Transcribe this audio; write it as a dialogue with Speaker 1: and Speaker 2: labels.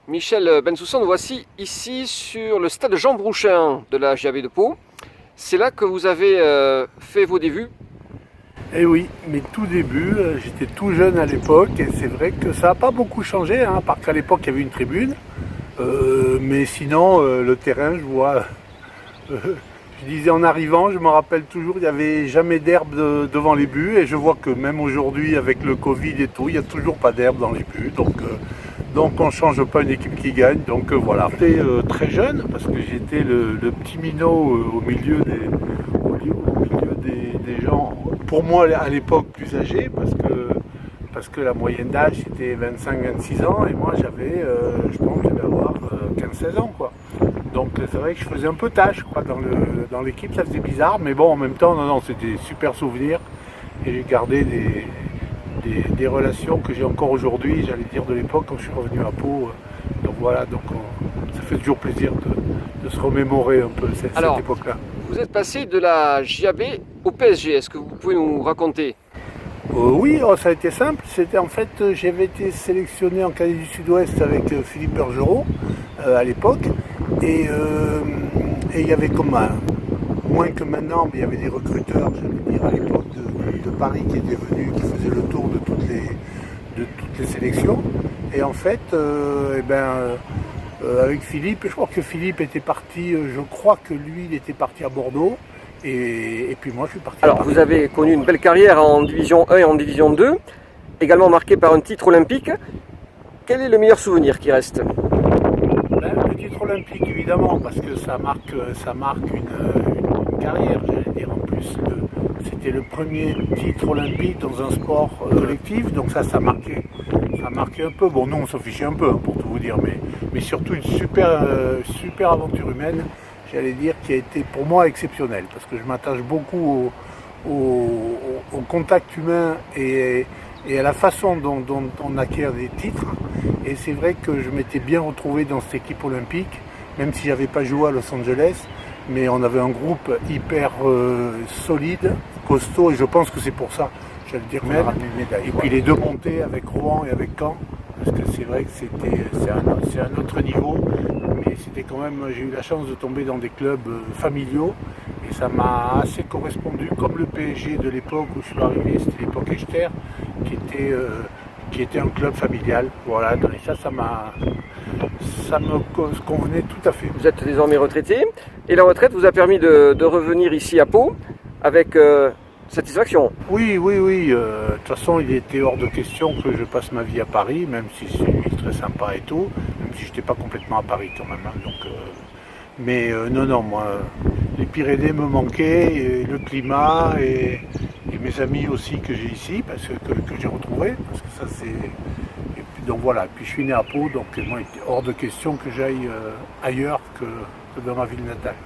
Speaker 1: Michel Bensoussan, nous voici ici sur le stade Jean Brouchin de la JAB de Pau. C'est là que vous avez fait vos débuts.
Speaker 2: Eh oui, mes tout débuts, j'étais tout jeune à l'époque et c'est vrai que ça n'a pas beaucoup changé, à part qu'à l'époque il y avait une tribune. Mais sinon, le terrain, je vois, je disais en arrivant, je me rappelle toujours, il n'y avait jamais d'herbe devant les buts et je vois que même aujourd'hui avec le Covid et tout, il n'y a toujours pas d'herbe dans les buts. Donc on ne change pas une équipe qui gagne. Donc voilà. J'étais très jeune parce que j'étais le petit minot au milieu des gens, pour moi à l'époque plus âgés, parce que la moyenne d'âge c'était 25-26 ans et moi j'avais, je pense que je devais avoir 15-16 ans quoi. Donc c'est vrai que je faisais un peu tâche quoi, dans l'équipe, ça faisait bizarre, mais bon en même temps non c'était des super souvenirs et j'ai gardé des relations que j'ai encore aujourd'hui, j'allais dire de l'époque quand je suis revenu à Pau. Donc voilà, ça fait toujours plaisir de se remémorer un peu cette époque-là.
Speaker 1: Vous êtes passé de la JAB au PSG, est-ce que vous pouvez nous raconter?
Speaker 2: Oui, ça a été simple. C'était en fait, j'avais été sélectionné en Canada du Sud-Ouest avec Philippe Bergerot à l'époque. Et il y avait comme moins que maintenant, mais il y avait des recruteurs, je veux dire, à l'époque de Paris qui étaient venus, qui faisaient le tour de toutes les sélections. Et en fait, avec Philippe, je crois que Philippe était parti, je crois que lui, il était parti à Bordeaux. Et puis moi, je suis parti.
Speaker 1: Alors, vous avez connu une belle carrière en Division 1 et en Division 2, également marquée par un titre olympique. Quel est le meilleur souvenir qui reste?
Speaker 2: Le titre olympique, évidemment, parce que ça marque une carrière, j'allais dire. En plus, c'était le premier titre olympique dans un sport collectif, donc ça marquait un peu. Bon, nous, on s'en fichait un peu, pour tout vous dire, mais surtout une super aventure humaine, j'allais dire, qui a été pour moi exceptionnelle, parce que je m'attache beaucoup au contact humain et à la façon dont on acquiert des titres. Et c'est vrai que je m'étais bien retrouvé dans cette équipe olympique, même si j'avais pas joué à Los Angeles, mais on avait un groupe hyper solide, costaud, et je pense que c'est pour ça, j'allais dire même. Et puis les deux montées avec Rouen et avec Caen, parce que c'est vrai que c'est un autre niveau, mais c'était quand même, j'ai eu la chance de tomber dans des clubs familiaux, et ça m'a assez correspondu, comme le PSG de l'époque où je suis arrivé, c'était l'époque Echter, qui était un club familial. Voilà, et ça me convenait tout à fait.
Speaker 1: Vous êtes désormais retraité, et la retraite vous a permis de revenir ici à Pau avec satisfaction.
Speaker 2: Oui. De toute façon, il était hors de question que je passe ma vie à Paris, même si c'est une ville très sympa et tout, même si je n'étais pas complètement à Paris quand même. Non, moi, les Pyrénées me manquaient, et le climat et mes amis aussi que j'ai ici, que j'ai retrouvés, parce que ça c'est. Et puis, donc voilà, puis je suis né à Pau, donc moi il était hors de question que j'aille ailleurs que dans ma ville natale.